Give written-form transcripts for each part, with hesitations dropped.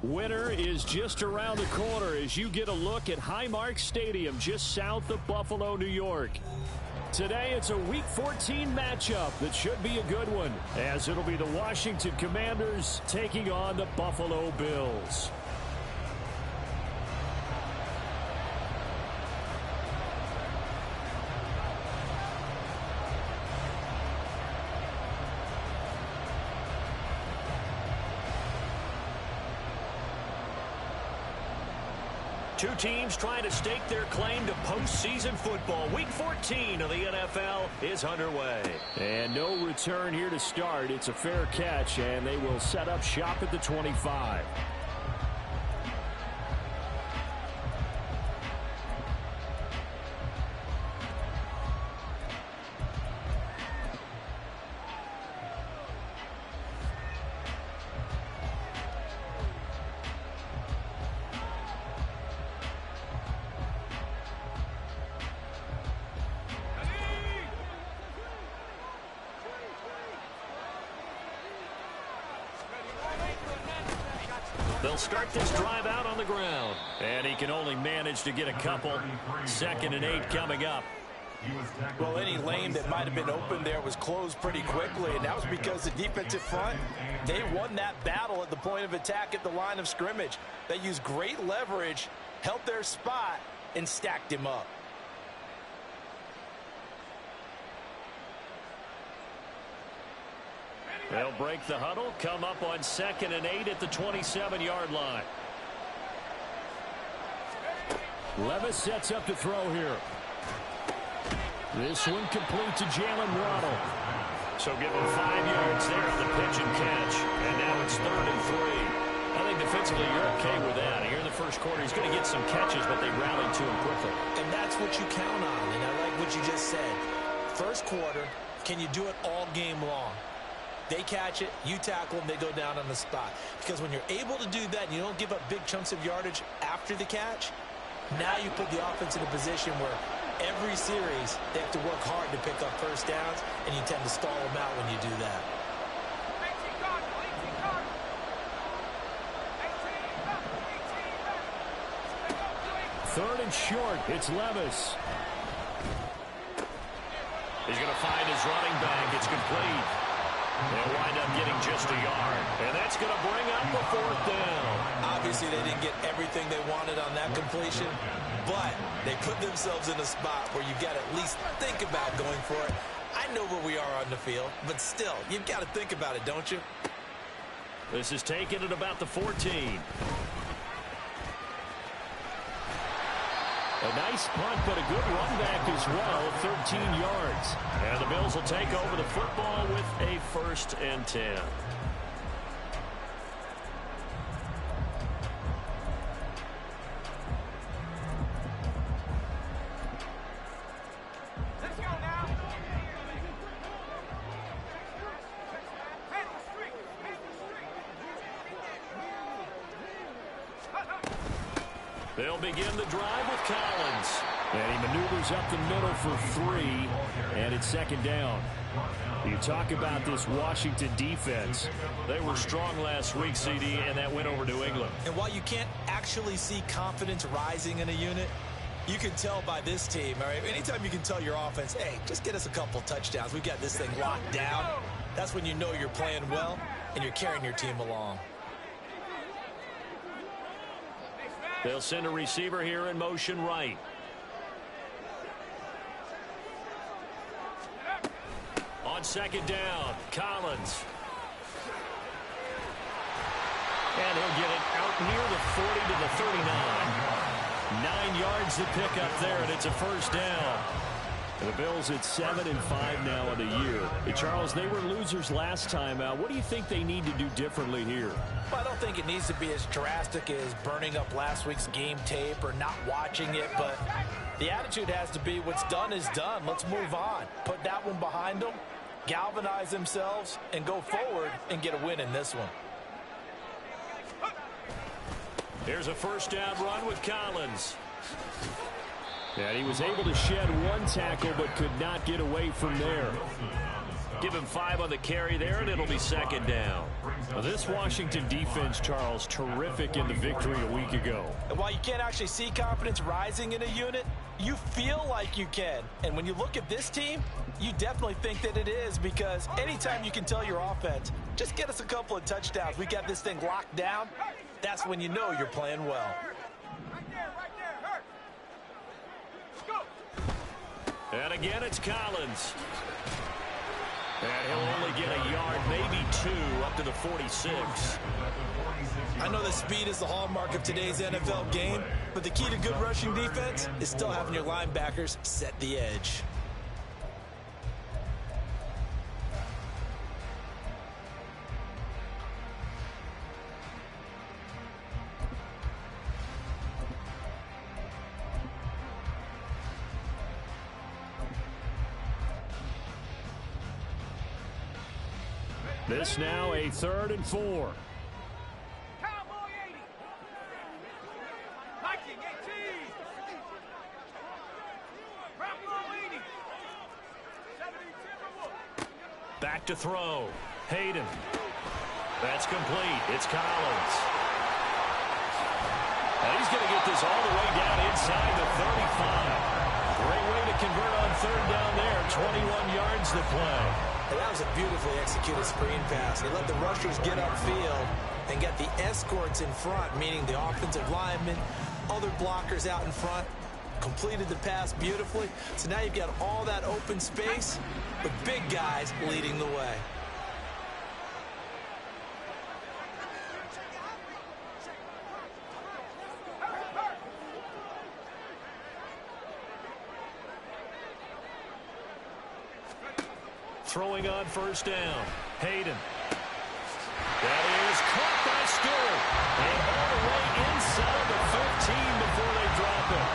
Winter is just around the corner as you get a look at Highmark Stadium just south of Buffalo, New York. Today it's a Week 14 matchup that should be a good one, as it'll be the Washington Commanders taking on the Buffalo Bills. Two teams trying to stake their claim to postseason football. Week 14 of the NFL is underway. And no return here to start. It's a fair catch, and they will set up shop at the 25. They'll start this drive out on the ground. And he can only manage to get a couple. 2nd and 8 coming up. Well, any lane that might have been open there was closed pretty quickly, and that was because the defensive front, they won that battle at the point of attack at the line of scrimmage. They used great leverage, held their spot, and stacked him up. They'll break the huddle, come up on 2nd and 8 at the 27-yard line. Levis sets up to throw here. This one complete to Jalen Waddle. So give him 5 yards there on the pitch and catch. And now it's 3rd and 3. I think defensively you're okay with that. Here in the first quarter, he's going to get some catches, but they rallied to him quickly. And that's what you count on, and I like what you just said. First quarter, can you do it all game long? They catch it, you tackle them, they go down on the spot. Because when you're able to do that and you don't give up big chunks of yardage after the catch, now you put the offense in a position where every series they have to work hard to pick up first downs, and you tend to stall them out when you do that. 3rd and short, it's Levis. He's going to find his running back. It's complete. They'll wind up getting just a yard. And that's going to bring up the 4th down. Obviously, they didn't get everything they wanted on that completion, but they put themselves in a spot where you've got to at least think about going for it. I know where we are on the field, but still, you've got to think about it, don't you? This is taken at about the 14. A nice punt, but a good run back as well, 13 yards. And the Bills will take over the football with a 1st and 10. They'll begin the drive with Collins. And he maneuvers up the middle for 3, and it's 2nd down. You talk about this Washington defense. They were strong last week, CD, and that went over New England. And while you can't actually see confidence rising in a unit, you can tell by this team, all right? Anytime you can tell your offense, hey, just get us a couple touchdowns. We've got this thing locked down. That's when you know you're playing well and you're carrying your team along. They'll send a receiver here in motion right. On 2nd down, Collins. And he'll get it out near the 40 to the 39. 9 yards to pick up there, and it's a 1st down. And the Bills at 7-5 now in the year. Hey, Charles, they were losers last time out. What do you think they need to do differently here? Well, I don't think it needs to be as drastic as burning up last week's game tape or not watching it, but the attitude has to be what's done is done. Let's move on. Put that one behind them, galvanize themselves, and go forward and get a win in this one. Here's a 1st down run with Collins. And he was able to shed 1 tackle but could not get away from there. Give him 5 on the carry there, and it'll be second down. Well, this Washington defense, Charles, terrific in the victory a week ago. And while you can't actually see confidence rising in a unit, you feel like you can. And when you look at this team, you definitely think that it is, because anytime you can tell your offense, just get us a couple of touchdowns, we got this thing locked down, that's when you know you're playing well. And again, it's Collins. And he'll only get a yard, maybe 2, up to the 46. I know that speed is the hallmark of today's NFL game, but the key to good rushing defense is still having your linebackers set the edge. This now a 3rd and 4. Back to throw. Hayden. That's complete. It's Collins. And he's going to get this all the way down inside the 35. Great way to convert on 3rd down there. 21 yards to play. And that was a beautifully executed screen pass. He let the rushers get upfield and get the escorts in front, meaning the offensive linemen, other blockers out in front, completed the pass beautifully. So now you've got all that open space with big guys leading the way. Throwing on 1st down. Hayden. That is caught by Stewart. And all the way inside the 15 before they drop it.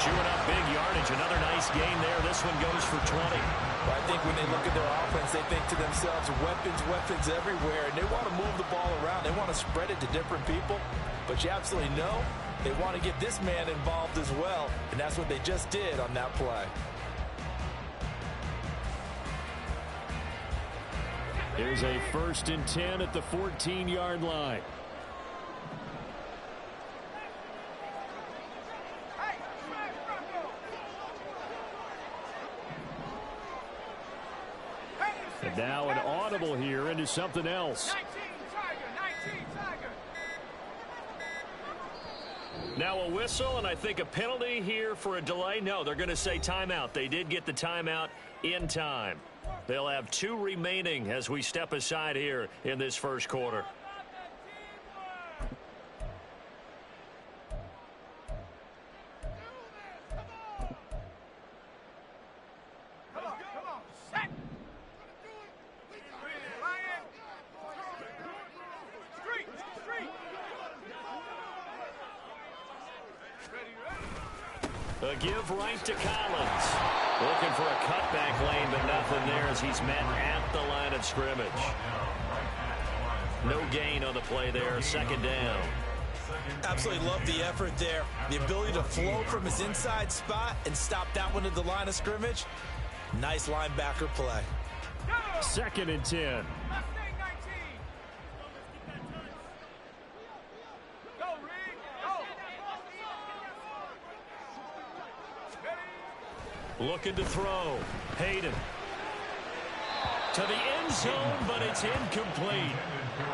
Chewing up big yardage. Another nice gain there. This one goes for 20. Well, I think when they look at their offense, they think to themselves, weapons everywhere. And they want to move the ball around. They want to spread it to different people. But you absolutely know they want to get this man involved as well. And that's what they just did on that play. Here's a 1st and 10 at the 14-yard line. And now an audible here into something else. Now a whistle, and I think a penalty here for a delay. No, they're going to say timeout. They did get the timeout in time. They'll have 2 remaining as we step aside here in this 1st quarter. A give right to Collins. Looking for a cutback lane, but nothing there as he's met at the line of scrimmage. No gain on the play there. 2nd down. Absolutely love the effort there. The ability to flow from his inside spot and stop that one at the line of scrimmage. Nice linebacker play. 2nd and 10. Looking to throw. Hayden. To the end zone, but it's incomplete.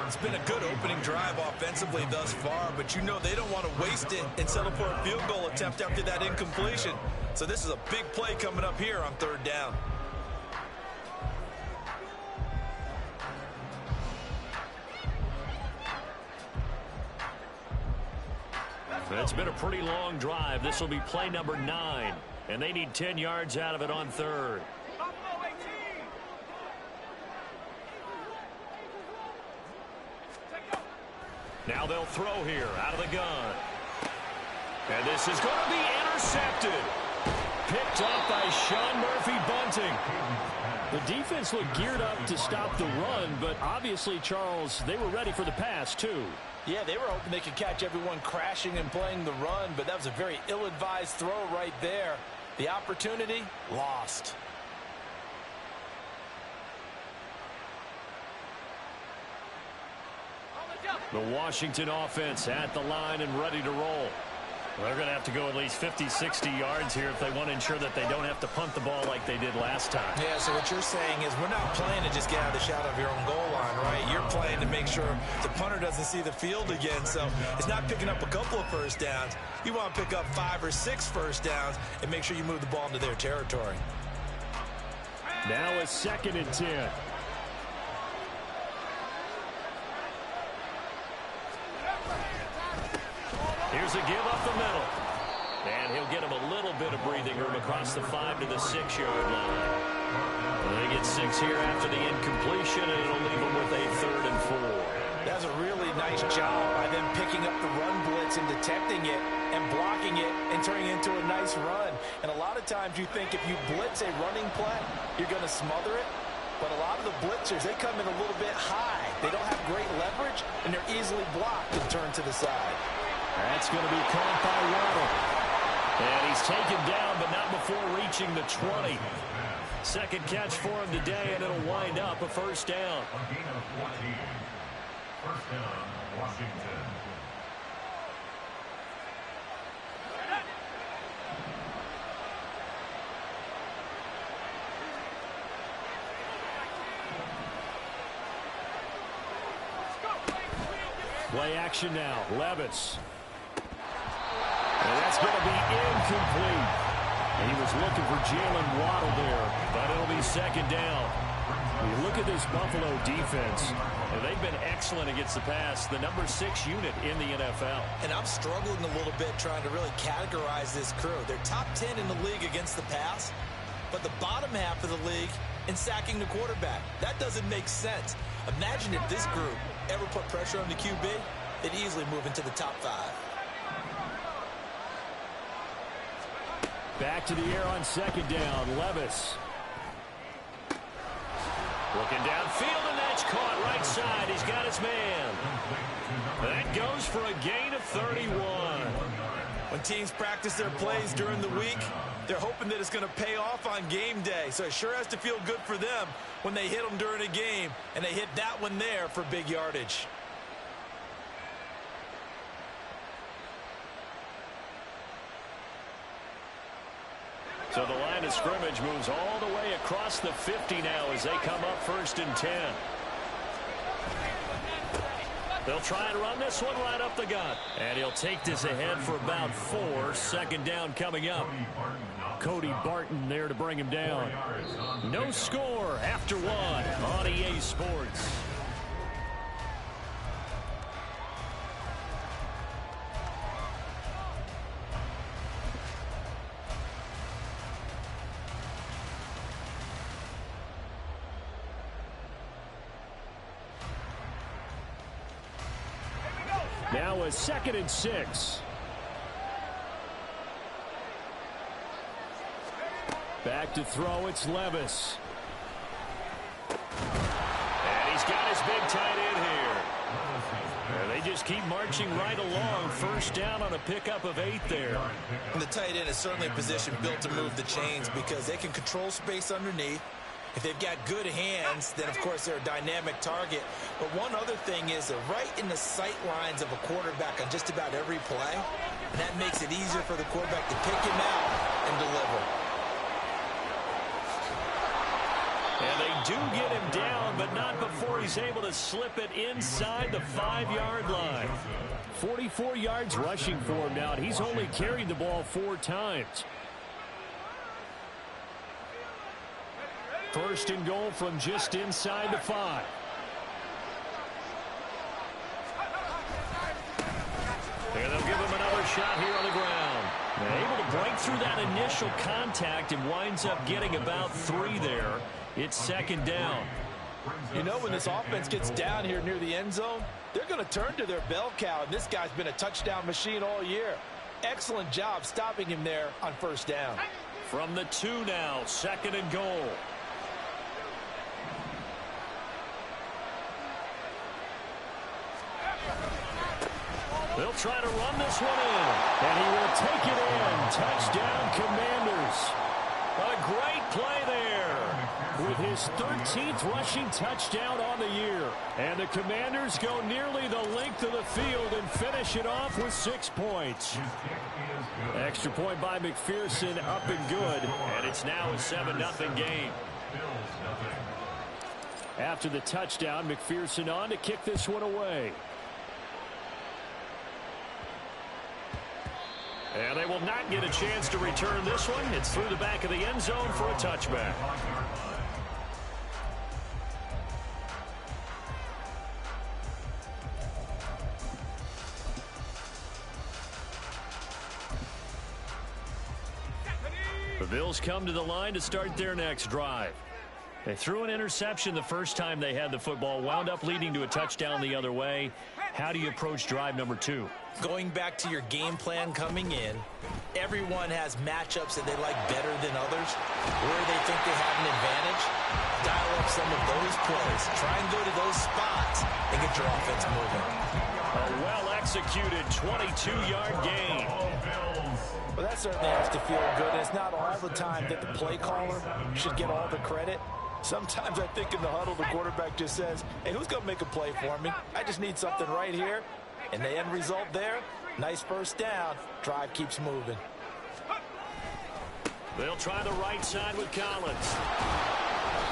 It's been a good opening drive offensively thus far, but you know they don't want to waste it and settle for a field goal attempt after that incompletion. So this is a big play coming up here on 3rd down. It's been a pretty long drive. This will be play number 9. And they need 10 yards out of it on 3rd. Now they'll throw here out of the gun. And this is going to be intercepted. Picked up by Sean Murphy-Bunting. The defense looked geared up to stop the run, but obviously, Charles, they were ready for the pass, too. Yeah, they were hoping they could catch everyone crashing and playing the run, but that was a very ill-advised throw right there. The opportunity lost. The Washington offense at the line and ready to roll. Well, they're going to have to go at least 50, 60 yards here if they want to ensure that they don't have to punt the ball like they did last time. Yeah, so what you're saying is we're not playing to just get out of the shadow of your own goal line, right? You're playing to make sure the punter doesn't see the field again. So it's not picking up a couple of first downs. You want to pick up 5 or 6 first downs and make sure you move the ball into their territory. Now a 2nd and 10. Here's a give up the middle. And he'll get him a little bit of breathing room across the 5 to the 6-yard line. Well, they get 6 here after the incompletion, and it'll leave them with a 3rd and 4. That's a really nice job by them picking up the run blitz and detecting it and blocking it and turning it into a nice run. And a lot of times you think if you blitz a running play, you're going to smother it. But a lot of the blitzers, they come in a little bit high. They don't have great leverage, and they're easily blocked and turned to the side. That's going to be caught by Waddle. And he's taken down, but not before reaching the 20. Second catch for him today, and it'll wind up a first down. First down, Washington. Play action now. Levis. And that's going to be incomplete. And he was looking for Jalen Waddle there, but it'll be 2nd down. You look at this Buffalo defense, and they've been excellent against the pass, the number 6 unit in the NFL. And I'm struggling a little bit trying to really categorize this crew. They're top 10 in the league against the pass, but the bottom half of the league in sacking the quarterback. That doesn't make sense. Imagine if this group ever put pressure on the QB, they'd easily move into the top 5. Back to the air on 2nd down. Levis. Looking downfield, and that's caught right side. He's got his man. That goes for a gain of 31. When teams practice their plays during the week, they're hoping that it's going to pay off on game day. So it sure has to feel good for them when they hit them during a game, and they hit that one there for big yardage. So the line of scrimmage moves all the way across the 50 now as they come up 1st and 10. They'll try and run this one right up the gut. And he'll take this ahead for about 4. 2nd down coming up. Cody Barton there to bring him down. No score after 1 on EA Sports. Now a 2nd and 6. Back to throw, it's Levis. And he's got his big tight end here. And they just keep marching right along. 1st down on a pickup of 8 there. And the tight end is certainly a position built to move the chains because they can control space underneath. If they've got good hands, then, of course, they're a dynamic target. But one other thing is they're right in the sight lines of a quarterback on just about every play. And that makes it easier for the quarterback to pick him out and deliver. And they do get him down, but not before he's able to slip it inside the 5-yard line. 44 yards rushing for him now. He's only carried the ball 4 times. 1st and goal from just inside the 5. And they'll give him another shot here on the ground. They're able to break through that initial contact and winds up getting about 3 there. It's 2nd down. You know, when this offense gets down here near the end zone, they're going to turn to their bell cow, and this guy's been a touchdown machine all year. Excellent job stopping him there on 1st down. From the 2 now, 2nd and goal. They'll try to run this one in. And he will take it in. Touchdown, Commanders. A great play there. with his 13th rushing touchdown on the year. And the Commanders go nearly the length of the field and finish it off with 6 points. Extra point by McPherson, up and good. And it's now a 7-0 game. After the touchdown, McPherson on to kick this one away. And they will not get a chance to return this one. It's through the back of the end zone for a touchback. The Bills come to the line to start their next drive. They threw an interception the first time they had the football, wound up leading to a touchdown the other way. How do you approach drive number 2? Going back to your game plan coming in, everyone has matchups that they like better than others. Where they think they have an advantage, dial up some of those plays. Try and go to those spots and get your offense moving. A well-executed 22-yard gain. Well, that certainly has to feel good. It's not all the time that the play caller should get all the credit. Sometimes I think in the huddle, the quarterback just says, hey, who's going to make a play for me? I just need something right here. And the end result there, nice first down. Drive keeps moving. They'll try the right side with Collins.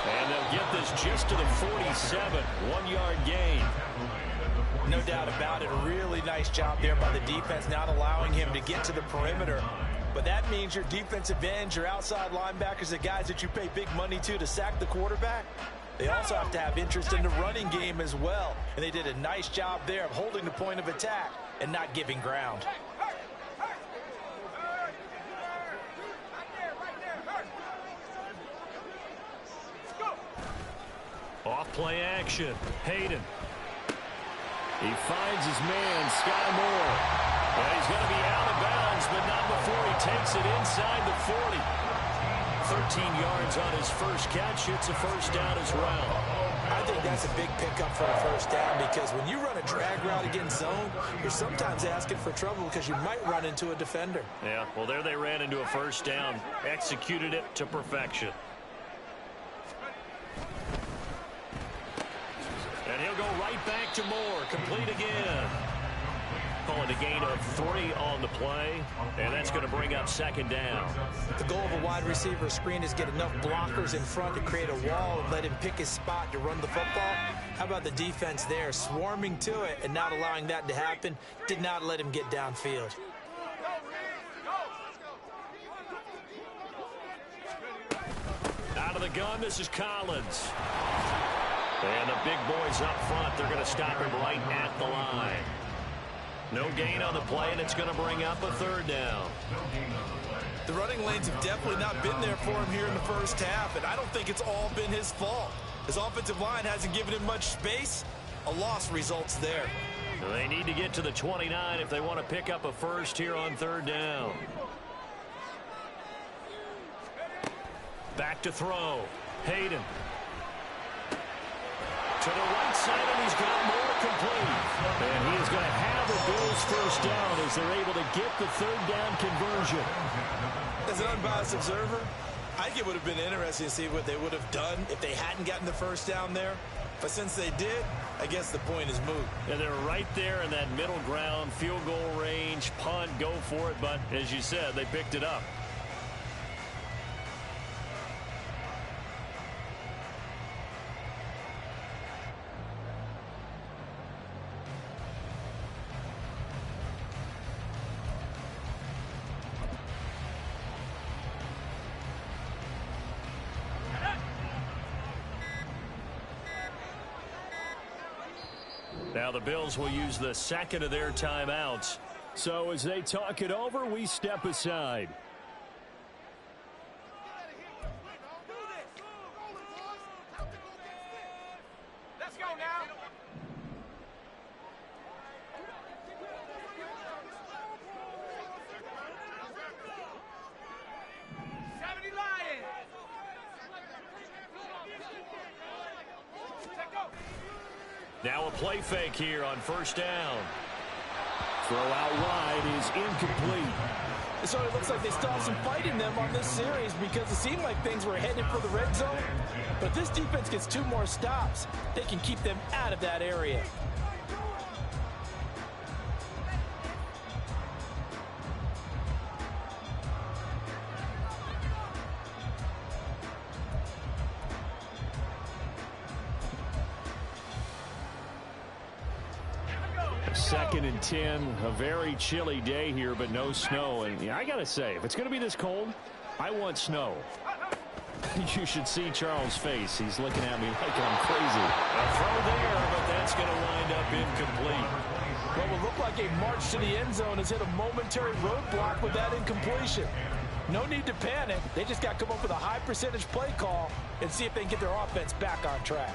And they'll get this just to the 47, 1-yard gain. No doubt about it. A really nice job there by the defense, not allowing him to get to the perimeter. But that means your defensive ends, your outside linebackers, the guys that you pay big money to sack the quarterback, they also have to have interest in the running game as well. And they did a nice job there of holding the point of attack and not giving ground. Off play action. Hayden. He finds his man, Sky Moore. And he's going to be out of bounds, but not before he takes it inside the 40. 13 yards on his first catch. It's a first down as well. I think that's a big pickup for a first down because when you run a drag route against zone, you're sometimes asking for trouble because you might run into a defender. Yeah, well, there they ran into a first down. Executed it to perfection. And he'll go right back to Moore. Complete again. Calling a gain of 3 on the play, and that's going to bring up second down. The goal of a wide receiver screen is get enough blockers in front to create a wall and let him pick his spot to run the football. How about the defense there, swarming to it and not allowing that to happen? Did not let him get downfield. Out of the gun, this is Collins. And the big boys up front, they're going to stop him right at the line. No gain on the play, and it's going to bring up a third down. The running lanes have definitely not been there for him here in the first half, and I don't think it's all been his fault. His offensive line hasn't given him much space. A loss results there. They need to get to the 29 if they want to pick up a first here on third down. Back to throw. Hayden. To the right side, and he's got more complete. And he is going to have the Bills first down as they're able to get the third down conversion. As an unbiased observer, I think it would have been interesting to see what they would have done if they hadn't gotten the first down there. But since they did, I guess the point is moot. And they're right there in that middle ground, field goal range, punt, go for it. But as you said, they picked it up. Now the Bills will use the second of their timeouts. So as they talk it over, we step aside. Let's go now. Now a play fake here on first down. Throw out wide is incomplete. It sort of looks like they still have some fight in them on this series because it seemed like things were headed for the red zone. But if this defense gets 2 more stops, they can keep them out of that area. Second and 10, a very chilly day here, but no snow. And yeah, I got to say, if it's going to be this cold, I want snow. You should see Charles' face. He's looking at me like I'm crazy. A throw there, but that's going to wind up incomplete. What will look like a march to the end zone has hit a momentary roadblock with that incompletion. No need to panic. They just got to come up with a high percentage play call and see if they can get their offense back on track.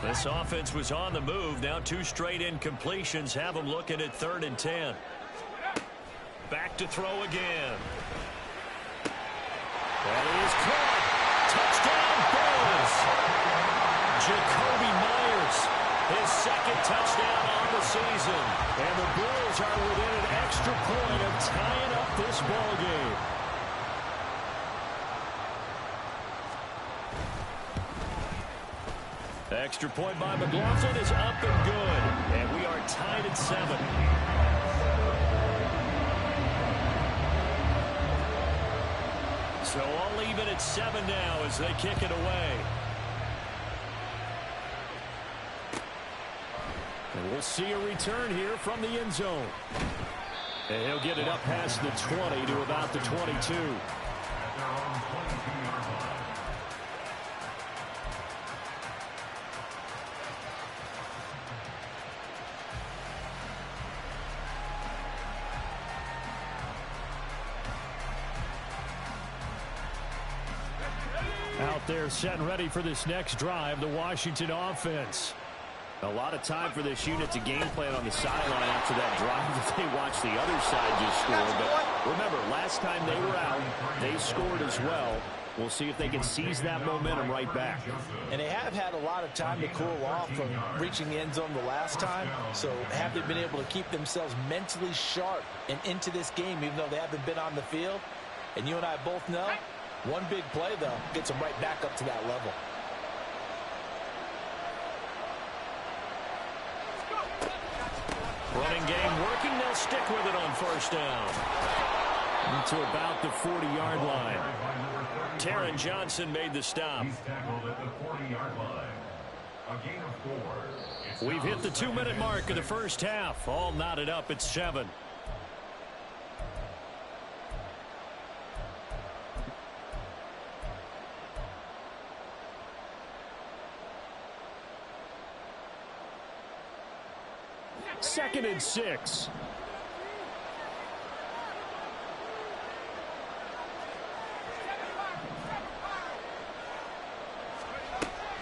This offense was on the move. Now 2 straight incompletions have them looking at 3rd and 10. Back to throw again. That is caught. Touchdown, Bills. Jacoby Myers, his 2nd touchdown on the season. And the Bills are within an extra point of tying up this ball game. Extra point by McLaughlin is up and good. And we are tied at 7. So all even at 7 now as they kick it away. And we'll see a return here from the end zone. And he'll get it up past the 20 to about the 22. Out there set and ready for this next drive, the Washington offense. A lot of time for this unit to game plan on the sideline after that drive that they watched the other side just score. But remember, last time they were out, they scored as well. We'll see if they can seize that momentum right back. And they have had a lot of time to cool off from reaching the end zone the last time. So have they been able to keep themselves mentally sharp and into this game, even though they haven't been on the field? And you and I both know, one big play, though, gets them right back up to that level. Running game working. They'll stick with it on 1st down. To about the 40-yard line. Taron Johnson made the stop. He's tackled at the 40-yard line. A gain of 4. We've hit the 2-minute mark of the first half. All knotted up at 7. Second and 6.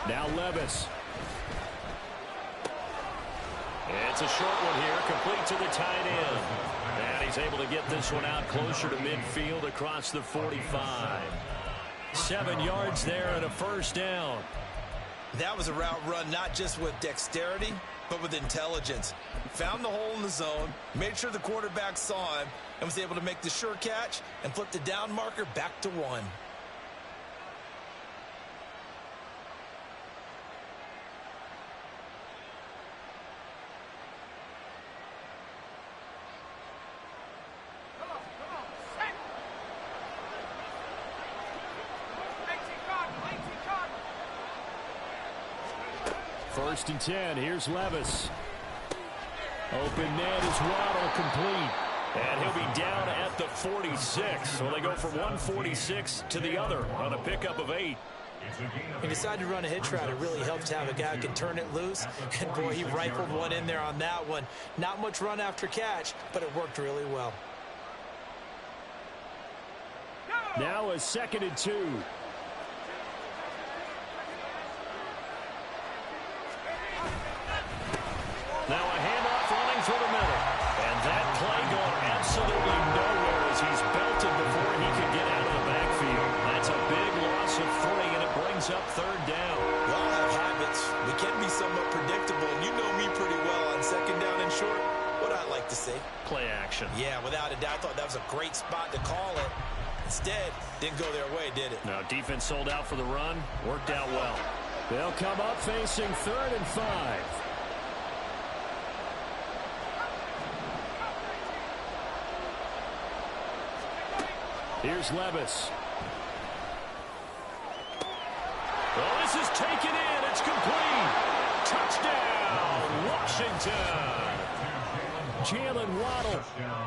Now Levis. It's a short one here, complete to the tight end. And he's able to get this one out closer to midfield across the 45. 7 yards there and a 1st down. That was a route run not just with dexterity, but with intelligence. Found the hole in the zone, made sure the quarterback saw him, and was able to make the sure catch and flip the down marker back to 1. First and 10. Here's Levis. Open net is Waddle, complete. And he'll be down at the 46. So they go from 146 to the other on a pickup of 8. He decided to run a hitch route. It really helps to have a guy who can turn it loose. And, boy, he rifled one in there on that one. Not much run after catch, but it worked really well. Now a 2nd and 2. Now a handoff running through the middle. And that play going absolutely nowhere as he's belted before he could get out of the backfield. That's a big loss of 3, and it brings up 3rd down. play action. Yeah, without a doubt. I thought that was a great spot to call it. Instead, didn't go their way, did it? No, defense sold out for the run. Worked out well. They'll come up facing 3rd and 5. Here's Levis. Well, this is taken in. It's complete. Touchdown, Washington. Jalen Waddle.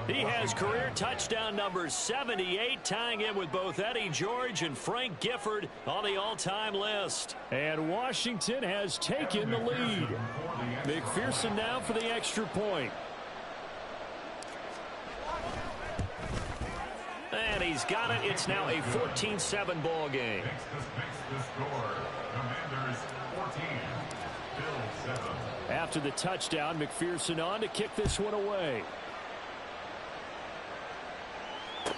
He has career touchdown number 78, tying him with both Eddie George and Frank Gifford on the all-time list. And Washington has taken the lead. McPherson now for the extra point. And he's got it. It's now a 14-7 ball game. Makes the score. Commanders 14, Bills 7. After the touchdown, McPherson on to kick this one away.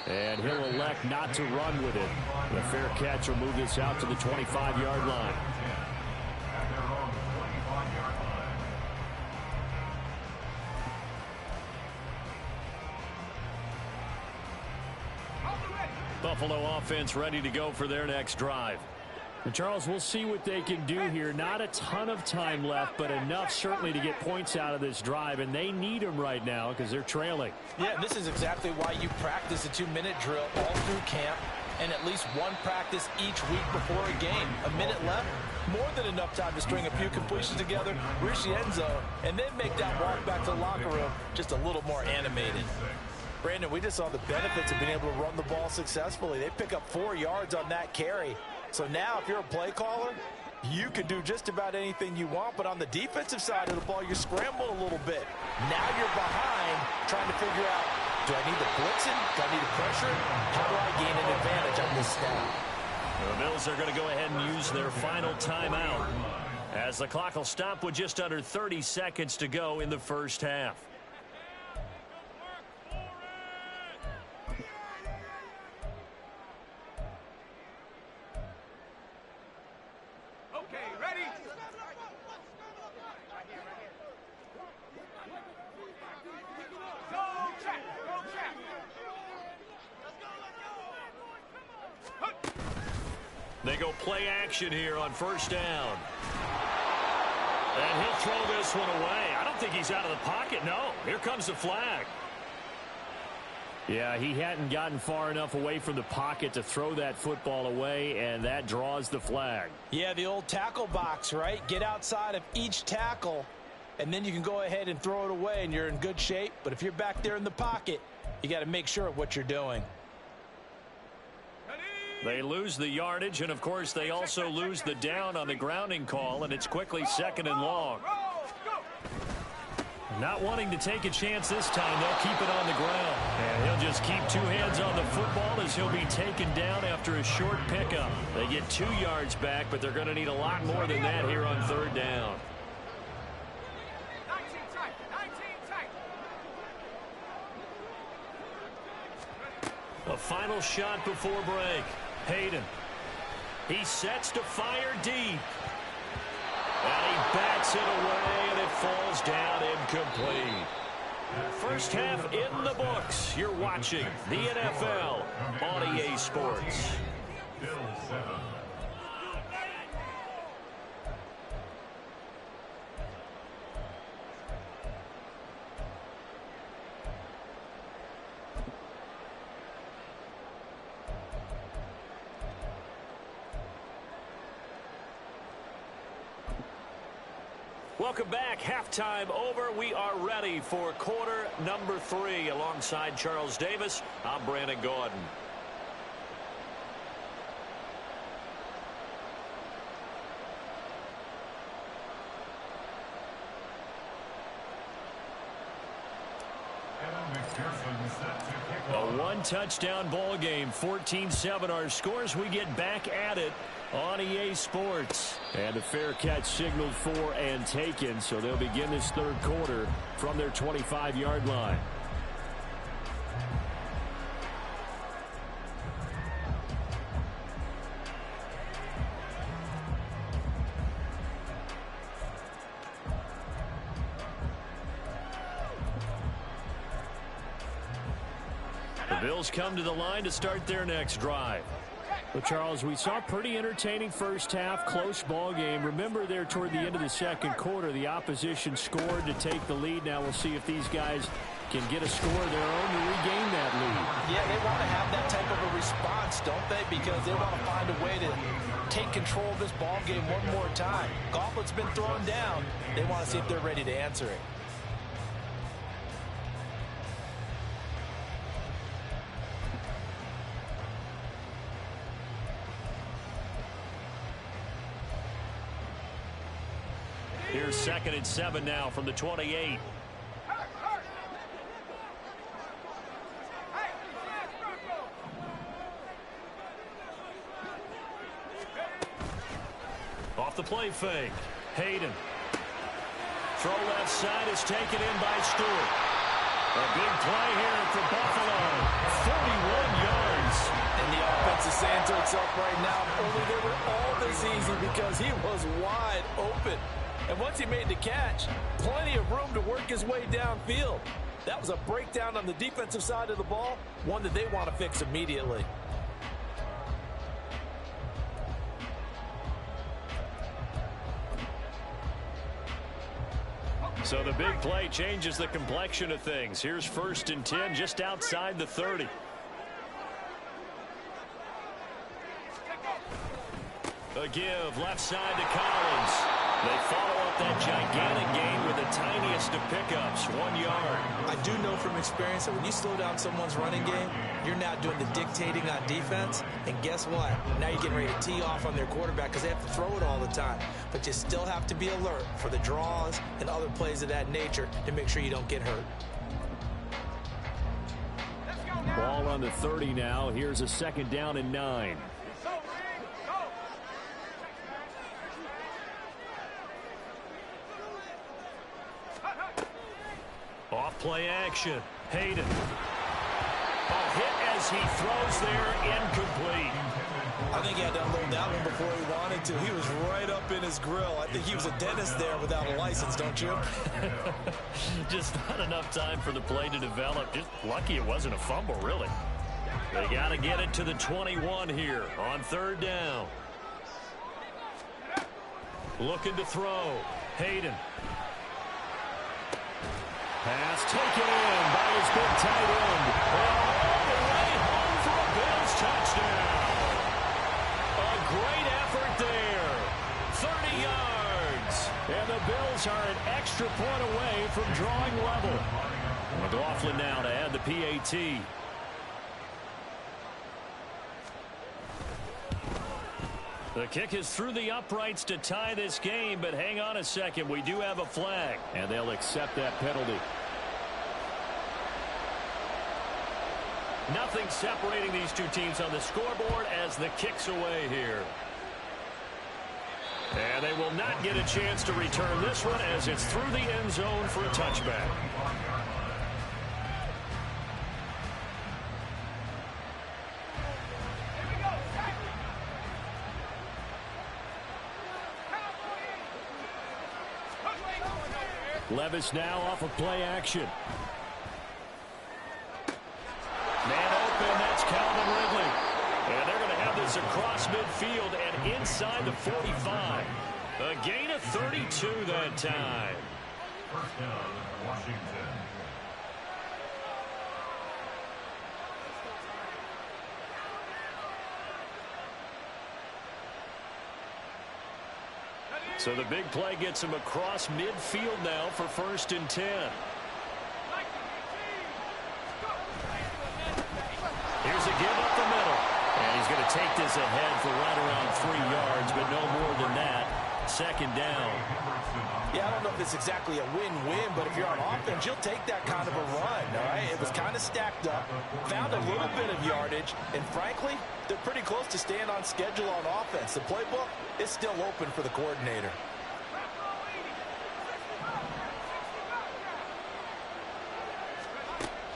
And he'll elect not to run with it. The fair catch will move this out to the 25-yard line. At their own 25-yard line. Buffalo offense ready to go for their next drive. And Charles, we'll see what they can do here. Not a ton of time left, but enough certainly to get points out of this drive, and they need them right now because they're trailing. Yeah, this is exactly why you practice a 2-minute drill all through camp and at least one practice each week before a game. A minute left, more than enough time to string a few completions together, reach the end zone, and then make that walk back to the locker room just a little more animated. Brandon, we just saw the benefits of being able to run the ball successfully. They pick up 4 yards on that carry. So now if you're a play caller, you can do just about anything you want. But on the defensive side of the ball, you're scrambling a little bit. Now you're behind trying to figure out, do I need the blitzing? Do I need the pressure? How do I gain an advantage on this snap? The Bills are going to go ahead and use their final timeout as the clock will stop with just under 30 seconds to go in the first half. They go play action here on first down. And he'll throw this one away. I don't think he's out of the pocket. No, here comes the flag. Yeah, he hadn't gotten far enough away from the pocket to throw that football away, and that draws the flag. Yeah, the old tackle box, right? Get outside of each tackle, and then you can go ahead and throw it away, and you're in good shape. But if you're back there in the pocket, you got to make sure of what you're doing. They lose the yardage, and, of course, they also lose the down on the grounding call, and it's quickly 2nd and long. Not wanting to take a chance this time, they'll keep it on the ground. And he'll just keep 2 hands on the football as he'll be taken down after a short pickup. They get 2 yards back, but they're going to need a lot more than that here on 3rd down. 19 tight. A final shot before break. Hayden. He sets to fire deep. And he bats it away, and it falls down incomplete. First half in the books. You're watching the NFL on EA Sports. Bills 7. Welcome back. Halftime over. We are ready for quarter number 3. Alongside Charles Davis, I'm Brandon Gordon. A one-touchdown ball game, 14-7 our scores. We get back at it on EA Sports. And a fair catch signaled for and taken, so they'll begin this 3rd quarter from their 25-yard line. The Bills come to the line to start their next drive. Well, Charles, we saw a pretty entertaining first half, close ball game. Remember there toward the end of the second quarter, the opposition scored to take the lead. Now we'll see if these guys can get a score of their own to regain that lead. Yeah, they want to have that type of a response, don't they? Because they want to find a way to take control of this ball game one more time. Gauntlet's been thrown down. They want to see if they're ready to answer it. Here's 2nd and 7 now from the 28. Off the play fake. Hayden. Throw left side is taken in by Stewart. A big play here for Buffalo. 41 yards. And the offense is saying to itself right now, only they were all this easy because he was wide open. And once he made the catch, plenty of room to work his way downfield. That was a breakdown on the defensive side of the ball, one that they want to fix immediately. So the big play changes the complexion of things. Here's 1st and 10 just outside the 30. A give left side to Collins. They follow up that gigantic gain with the tiniest of pickups, 1 yard. I do know from experience that when you slow down someone's running game, you're now doing the dictating on defense. And guess what? Now you're getting ready to tee off on their quarterback because they have to throw it all the time. But you still have to be alert for the draws and other plays of that nature to make sure you don't get hurt. Ball on the 30 now. Here's a 2nd down and 9. Off play action. Hayden. A hit as he throws there, incomplete. I think he had to unload that one before he wanted to. He was right up in his grill. I think he was a dentist there without a license, don't you? Just not enough time for the play to develop. Just lucky it wasn't a fumble, really. They got to get it to the 21 here on 3rd down. Looking to throw. Hayden. Pass taken in by his big tight end. All the way home for a Bills touchdown. A great effort there. 30 yards. And the Bills are an extra point away from drawing level. McLaughlin now to add the PAT. The kick is through the uprights to tie this game, but hang on a second. We do have a flag. And they'll accept that penalty. Nothing separating these two teams on the scoreboard as the kick's away here. And they will not get a chance to return this one as it's through the end zone for a touchback. Levis now off of play action. Man open, that's Calvin Ridley. And they're going to have this across midfield and inside the 45. A gain of 32 that time. 1st down, Washington. So the big play gets him across midfield now for 1st and 10. Here's a give up the middle. And he's going to take this ahead for right around 3 yards, but no more than that. 2nd down. Yeah, I don't know if it's exactly a win-win, but if you're on offense, you'll take that kind of a run, all right? It was kind of stacked up, found a little bit of yardage, and frankly, they're pretty close to staying on schedule on offense. The playbook is still open for the coordinator.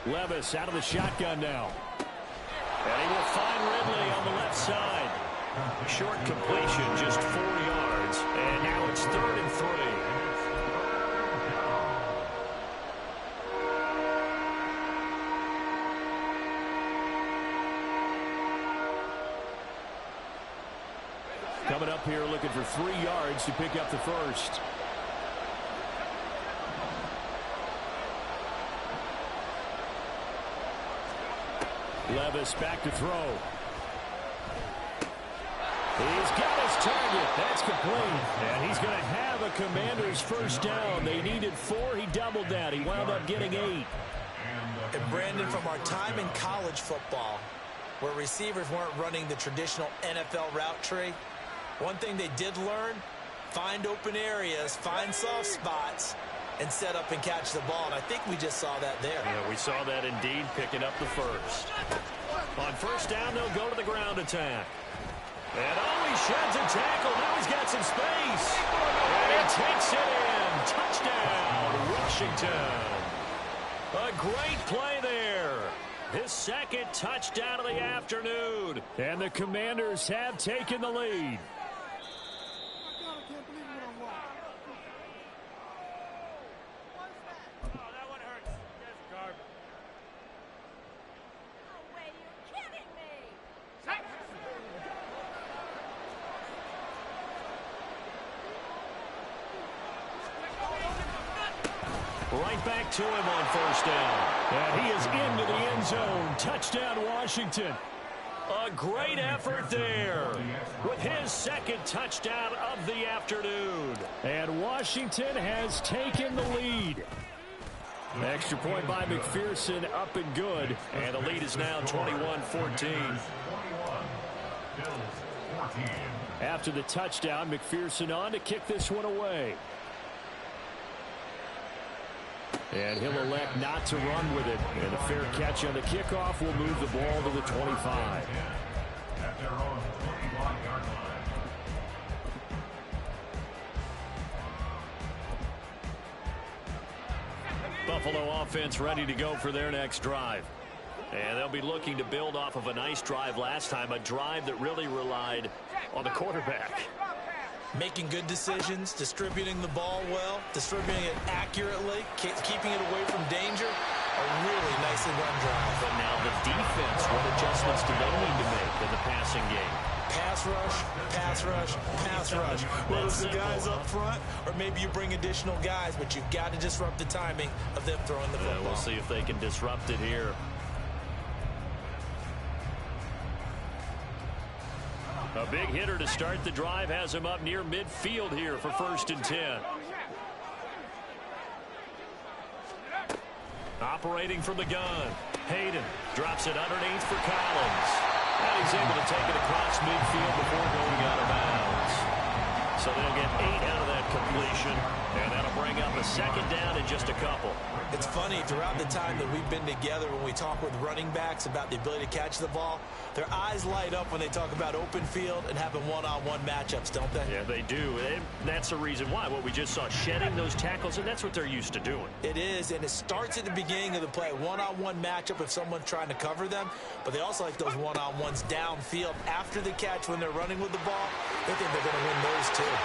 Levis out of the shotgun now. And he will find Ridley on the left side. Short completion, just 4 yards. And now it's 3rd and 3. coming up here looking for 3 yards to pick up the first. Levis back to throw. He's got his target. That's complete. And he's going to have a Commanders first down. They needed 4. He doubled that. He wound up getting 8. And Brandon, from our time in college football, where receivers weren't running the traditional NFL route tree, one thing they did learn, find open areas, find soft spots, and set up and catch the ball. And I think we just saw that there. Yeah, we saw that indeed, picking up the first. On first down, they'll go to the ground attack. And he sheds a tackle. Now he's got some space. And he takes it in. Touchdown, Washington. A great play there. His second touchdown of the afternoon. And the Commanders have taken the lead. Right back to him on first down. And he is into the end zone. Touchdown, Washington. A great effort there with his second touchdown of the afternoon. And Washington has taken the lead. Extra point by McPherson, up and good. And the lead is now 21-14. After the touchdown, McPherson on to kick this one away. And he'll elect not to run with it. And a fair catch on the kickoff will move the ball to the 25. Buffalo offense ready to go for their next drive. And they'll be looking to build off of a nice drive last time, a drive that really relied on the quarterback. Making good decisions, distributing the ball well, distributing it accurately, keeping it away from danger. A really nicely run drive. But now the defense, what adjustments do they need to make in the passing game? Pass rush, pass rush, pass rush. Whether it's the guys up front or maybe you bring additional guys, but you've got to disrupt the timing of them throwing the football. We'll see if they can disrupt it here. A big hitter to start the drive has him up near midfield here for 1st and 10. Operating from the gun. Hayden drops it underneath for Collins. And he's able to take it across midfield before going out of bounds. So they'll get 8 out of that completion. And that'll bring up a second down in just a couple. It's funny, throughout the time that we've been together, when we talk with running backs about the ability to catch the ball, their eyes light up when they talk about open field and having one-on-one matchups, don't they? Yeah, they do. And that's the reason why. What we just saw, shedding those tackles, and that's what they're used to doing. It is, and it starts at the beginning of the play. One-on-one matchup if someone's trying to cover them, but they also like those one-on-ones downfield after the catch when they're running with the ball. They think they're going to win those too.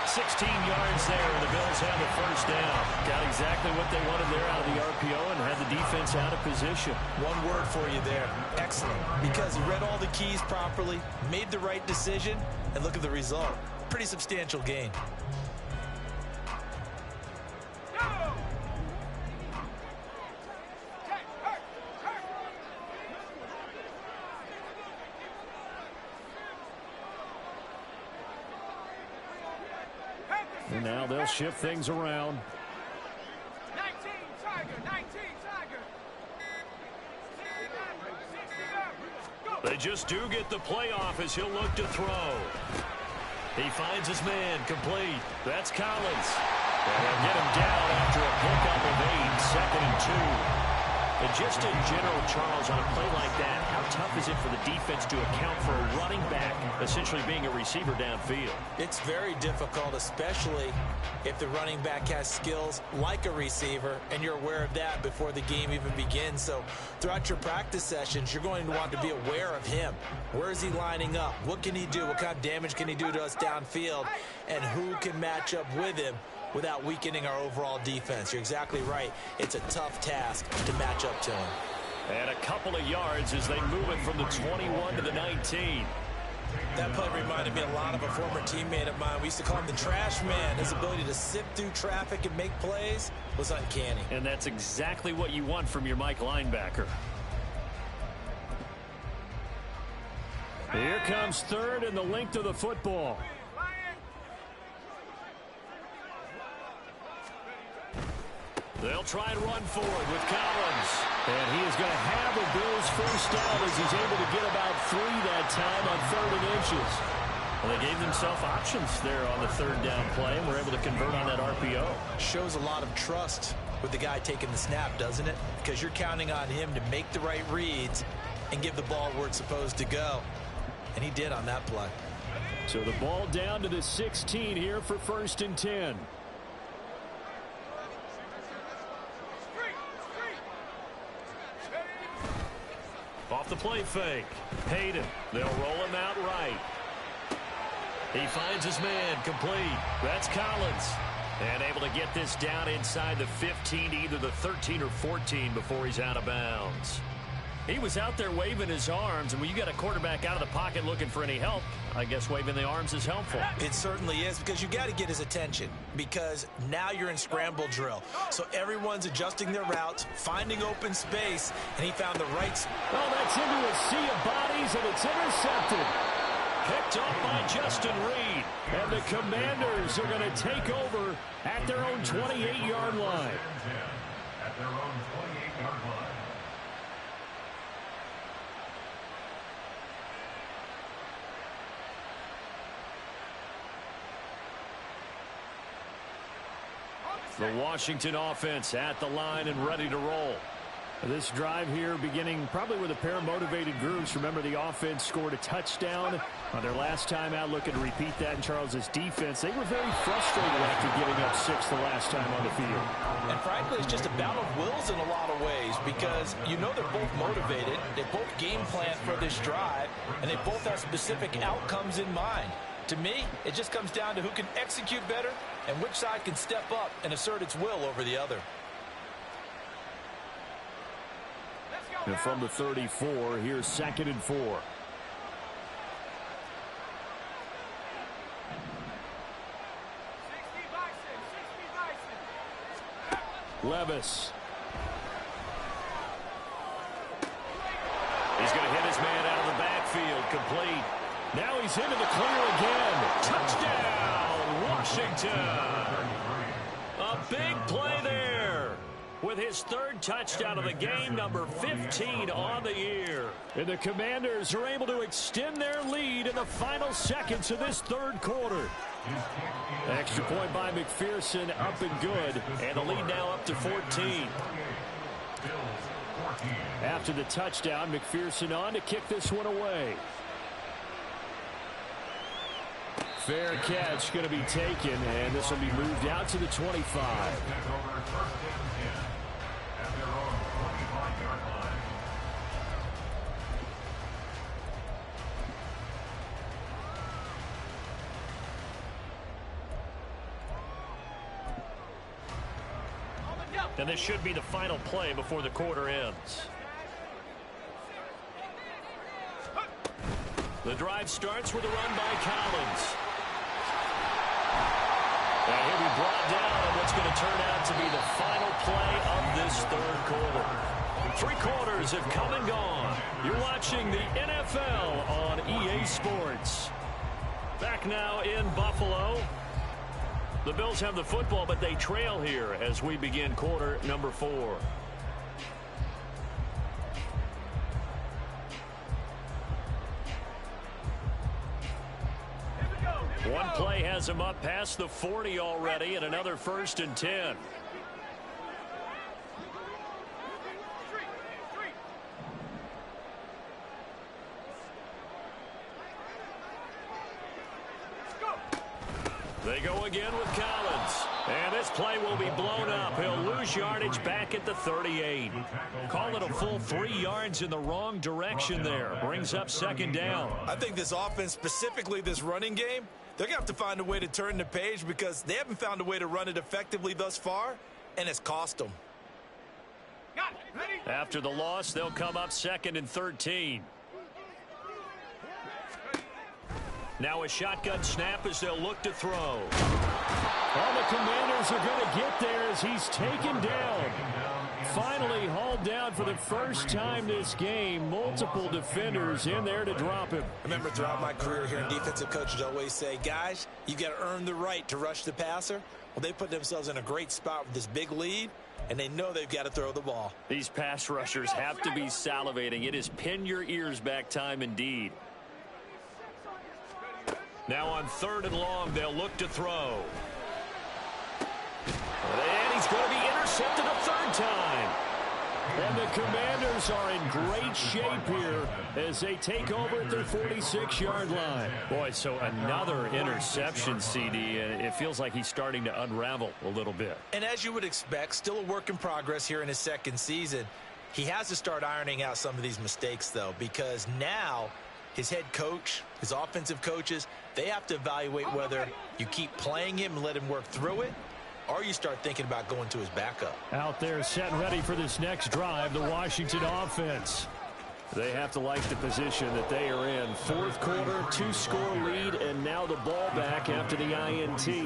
16 yards there, and the Bills have the first down. Got exactly what they wanted there out of the RPO and had the defense out of position. One word for you there, excellent, because he read all the keys properly, made the right decision, and look at the result. Pretty substantial gain. And now they'll shift things around. 19 Tiger, 19 Tiger. They just do get the playoff as he'll look to throw. He finds his man, complete. That's Collins. And they'll get him down after a pickup of 8, 2nd and 2. And just in general, Charles, on a play like that, how tough is it for the defense to account for a running back essentially being a receiver downfield? It's very difficult, especially if the running back has skills like a receiver, and you're aware of that before the game even begins. So throughout your practice sessions, you're going to want to be aware of him. Where is he lining up? What can he do? What kind of damage can he do to us downfield? And who can match up with him without weakening our overall defense? You're exactly right. It's a tough task to match up to him. And a couple of yards as they move it from the 21 to the 19. That play reminded me a lot of a former teammate of mine. We used to call him the trash man. His ability to sift through traffic and make plays was uncanny. And that's exactly what you want from your Mike linebacker. Here comes third and the length of the football. They'll try and run forward with Collins. And he is going to have the Bills first down as he's able to get about 3 that time on 3rd and inches. Well, they gave themselves options there on the 3rd down play, and were able to convert on that RPO. Shows a lot of trust with the guy taking the snap, doesn't it? Because you're counting on him to make the right reads and give the ball where it's supposed to go. And he did on that play. So the ball down to the 16 here for 1st and 10. Off the play fake. Hayden. They'll roll him out right. He finds his man complete. That's Collins. And able to get this down inside the 15, either the 13 or 14 before he's out of bounds. He was out there waving his arms, and when you got a quarterback out of the pocket looking for any help, I guess waving the arms is helpful. It certainly is, because you got to get his attention, because now you're in scramble drill. So everyone's adjusting their routes, finding open space, and he found the right spot. Well, that's into a sea of bodies, and it's intercepted. Picked off by Justin Reed. And the Commanders are going to take over at their own 28-yard line. At their own 28-yard line. The Washington offense at the line and ready to roll. This drive here beginning probably with a pair of motivated groups. Remember, the offense scored a touchdown on their last time out, looking to repeat that in Charles's defense. They were very frustrated after giving up 6 the last time on the field. And frankly, it's just a battle of wills in a lot of ways, because you know they're both motivated. They both game plan for this drive, and they both have specific outcomes in mind. To me, it just comes down to who can execute better and which side can step up and assert its will over the other. And from the 34, here's 2nd and 4. Levis. He's going to hit his man out of the backfield, complete. Now he's into the clear again. Touchdown, Washington. A big play there with his 3rd touchdown of the game, number 15 on the year. And the Commanders are able to extend their lead in the final seconds of this 3rd quarter. Extra point by McPherson, up and good. And the lead now up to 14. After the touchdown, McPherson on to kick this one away. Fair catch going to be taken, and this will be moved out to the 25. And this should be the final play before the quarter ends. The drive starts with a run by Collins. And he'll be brought down on what's going to turn out to be the final play of this 3rd quarter. 3 quarters have come and gone. You're watching the NFL on EA Sports. Back now in Buffalo. The Bills have the football, but they trail here as we begin quarter number 4. One play has him up past the 40 already, and another 1st and 10. They go again with Collins. And this play will be blown up. He'll lose yardage back at the 38. Call it a full 3 yards in the wrong direction there. Brings up 2nd down. I think this offense, specifically this running game, they're going to have to find a way to turn the page, because they haven't found a way to run it effectively thus far, and it's cost them. After the loss, they'll come up 2nd and 13. Now a shotgun snap as they'll look to throw. All the Commanders are going to get there as he's taken down. Finally hauled down for the first time this game. Multiple defenders in there to drop him. I remember throughout my career here in defensive coaches always say, guys, you got to earn the right to rush the passer. Well, they put themselves in a great spot with this big lead, and they know they've got to throw the ball. These pass rushers have to be salivating. It is pin your ears back time indeed. Now on 3rd and long, they'll look to throw. And he's going to be intercepted a 3rd time. And the Commanders are in great shape here as they take over at their 46-yard line. Boy, so another interception, CD, and it feels like he's starting to unravel a little bit. And as you would expect, still a work in progress here in his 2nd season. He has to start ironing out some of these mistakes, though, because now his head coach, his offensive coaches, they have to evaluate whether you keep playing him and let him work through it, or you start thinking about going to his backup. Out there set and ready for this next drive, the Washington offense. They have to like the position that they are in. 4th quarter, 2-score lead, and now the ball back after the INT.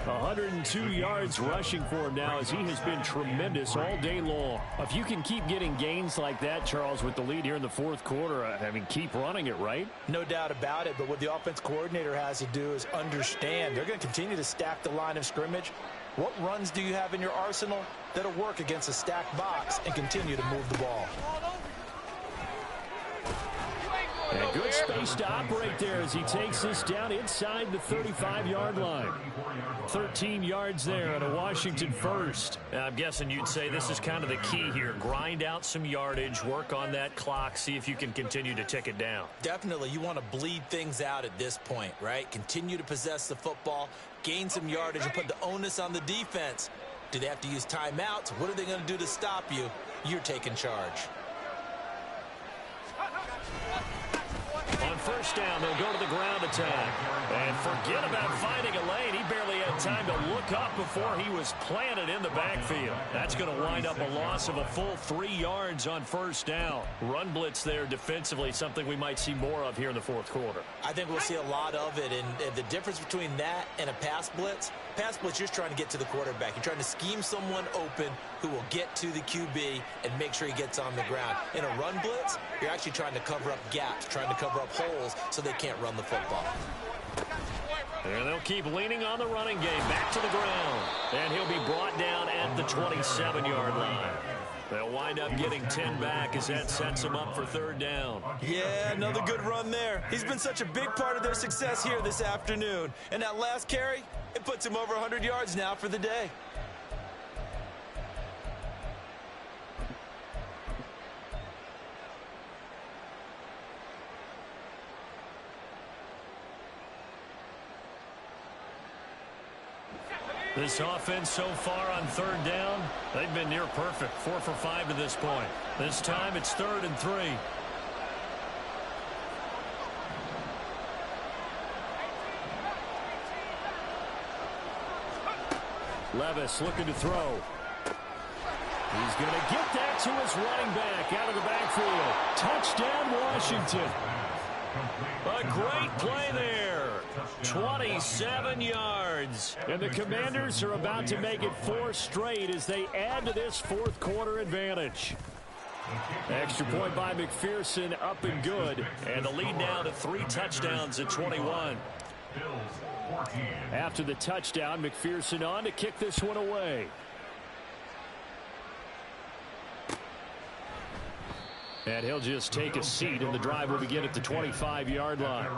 102 yards rushing for him now as he has been tremendous all day long. If you can keep getting gains like that, Charles, with the lead here in the 4th quarter, I mean, keep running it, right? No doubt about it, but what the offense coordinator has to do is understand they're going to continue to stack the line of scrimmage. What runs do you have in your arsenal that'll work against a stacked box and continue to move the ball? And good space to operate there as he takes this down inside the 35-yard line. 13 yards there on a Washington first. I'm guessing you'd say this is kind of the key here. Grind out some yardage, work on that clock, see if you can continue to tick it down. Definitely. You want to bleed things out at this point, right? Continue to possess the football, gain some yardage, and put the onus on the defense. Do they have to use timeouts? What are they going to do to stop you? You're taking charge. On 1st down, they'll go to the ground attack. And forget about finding a lane. He barely had time to look up before he was planted in the backfield. That's going to wind up a loss of a full 3 yards on 1st down. Run blitz there defensively, something we might see more of here in the 4th quarter. I think we'll see a lot of it. And the difference between that and a pass blitz, you're just trying to get to the quarterback. You're trying to scheme someone open who will get to the QB and make sure he gets on the ground. In a run blitz, you're actually trying to cover up gaps, trying to cover up holes so they can't run the football. And they'll keep leaning on the running game. Back to the ground. And he'll be brought down at the 27-yard line. They'll wind up getting 10 back as that sets them up for 3rd down. Yeah, another good run there. He's been such a big part of their success here this afternoon. And that last carry, it puts him over 100 yards now for the day. This offense so far on 3rd down, they've been near perfect. 4 for 5 to this point. This time it's 3rd and 3. Levis looking to throw. He's going to get that to his running back out of the backfield. Touchdown, Washington. A great play there. 27 yards. And the Commanders are about to make it 4 straight as they add to this 4th quarter advantage. Extra point by McPherson, up and good. And the lead now to 3 touchdowns at 21. After the touchdown, McPherson on to kick this one away. And he'll just take a seat, and the drive will begin at the 25-yard line.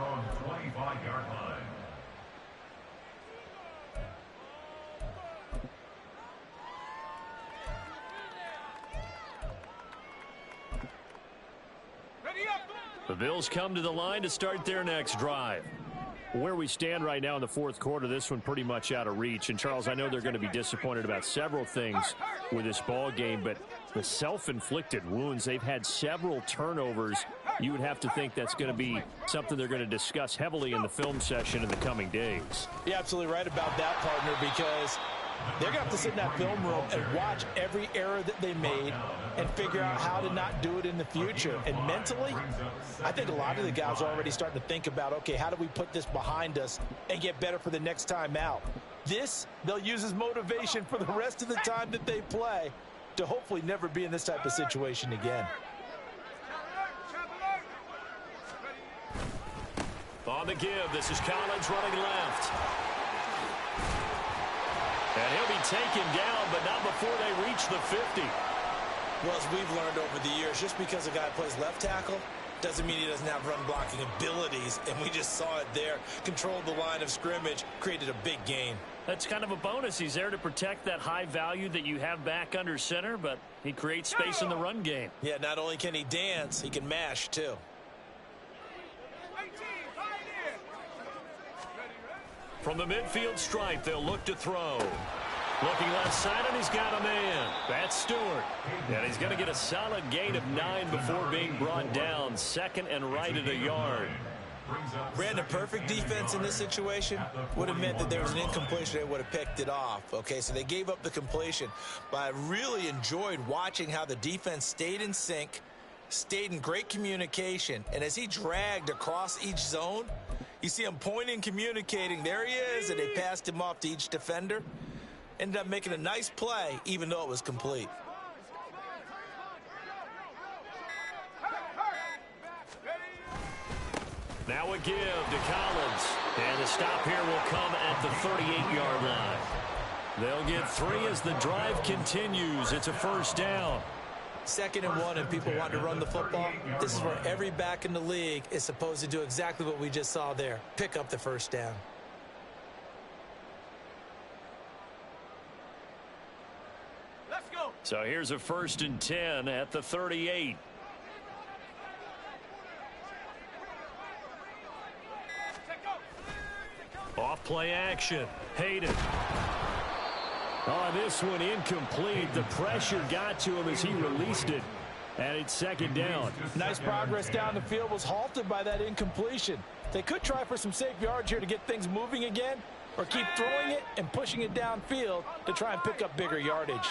The Bills come to the line to start their next drive. Where we stand right now in the 4th quarter, this one pretty much out of reach. And, Charles, I know they're going to be disappointed about several things with this ball game, but the self-inflicted wounds, they've had several turnovers. You would have to think that's going to be something they're going to discuss heavily in the film session in the coming days. You're absolutely right about that, partner, because They're going to have to sit in that film room and watch every error that they made and figure out how to not do it in the future. And mentally, I think a lot of the guys are already starting to think about, okay, how do we put this behind us and get better for the next time out? This, they'll use as motivation for the rest of the time that they play to hopefully never be in this type of situation again. On the give, this is Collins running left. And he'll be taken down, but not before they reach the 50. Well, as we've learned over the years, just because a guy plays left tackle doesn't mean he doesn't have run blocking abilities, and we just saw it there. Controlled the line of scrimmage, created a big gain. That's kind of a bonus. He's there to protect that high value that you have back under center, but he creates space in the run game. Yeah, not only can he dance, he can mash, too. From the midfield stripe, they'll look to throw. Looking left side, and he's got a man. That's Stewart. And he's going to get a solid gain of 9 before being brought down. Second and right at a yard. Brandon, perfect defense in this situation would have meant that there was an incompletion. They would have picked it off. Okay, so they gave up the completion. But I really enjoyed watching how the defense stayed in sync, stayed in great communication. And as he dragged across each zone, you see him pointing, communicating. There he is, and they passed him off to each defender. Ended up making a nice play, even though it was complete. Now a give to Collins. And the stop here will come at the 38-yard line. They'll get 3 as the drive continues. It's a first down. 2nd and 1, and people want to run the football. This is where every back in the league is supposed to do exactly what we just saw there. Pick up the first down. Let's go. So here's a 1st and 10 at the 38. Off play action. Hayden. On this one, incomplete. The pressure got to him as he released it. And it's 2nd down. Nice progress down the field was halted by that incompletion. They could try for some safe yards here to get things moving again, or keep throwing it and pushing it downfield to try and pick up bigger yardage.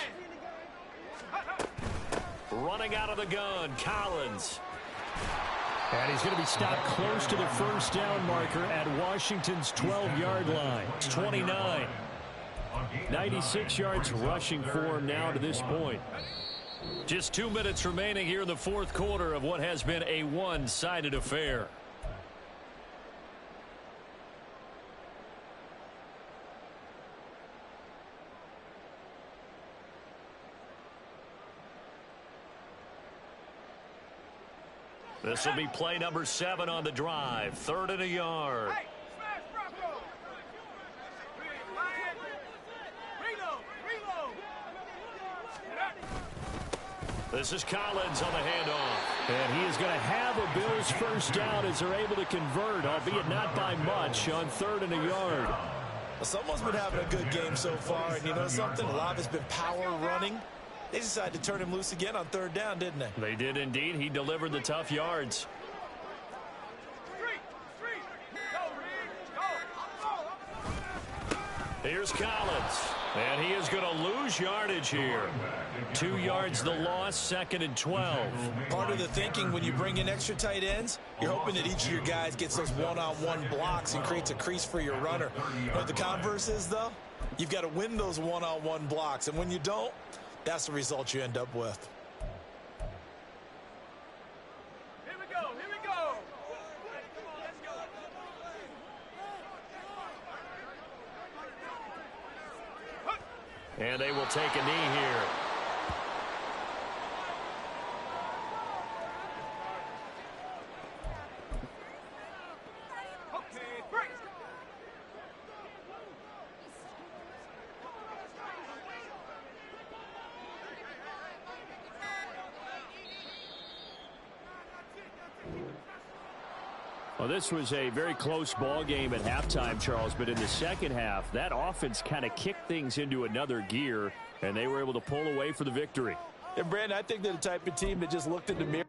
Running out of the gun, Collins. And he's going to be stopped close to the first down marker at Washington's 12-yard line. It's 29. 96 yards rushing for him now to this point. Just 2 minutes remaining here in the 4th quarter of what has been a one-sided affair. This will be play number 7 on the drive. 3rd and a yard. Hey, smash Bronco. Reload. This is Collins on the handoff. And he is going to have a Bills first down as they're able to convert, albeit not by much, on 3rd and a yard. Well, someone's been having a good game so far, and you know something? A lot of it's been power running. They decided to turn him loose again on 3rd down, didn't they? They did indeed. He delivered the tough yards. Here's Collins. And he is going to lose yardage here. 2 yards the loss, 2nd and 12. Part of the thinking when you bring in extra tight ends, you're hoping that each of your guys gets those one-on-one blocks and creates a crease for your runner. You know what the converse is, though? You've got to win those one-on-one blocks. And when you don't, that's the result you end up with. Here we go. Come on, let's go. And they will take a knee here. Okay, break. Well, this was a very close ball game at halftime, Charles, but in the second half, that offense kind of kicked things into another gear, and they were able to pull away for the victory. And, Brandon, I think they're the type of team that just looked in the mirror.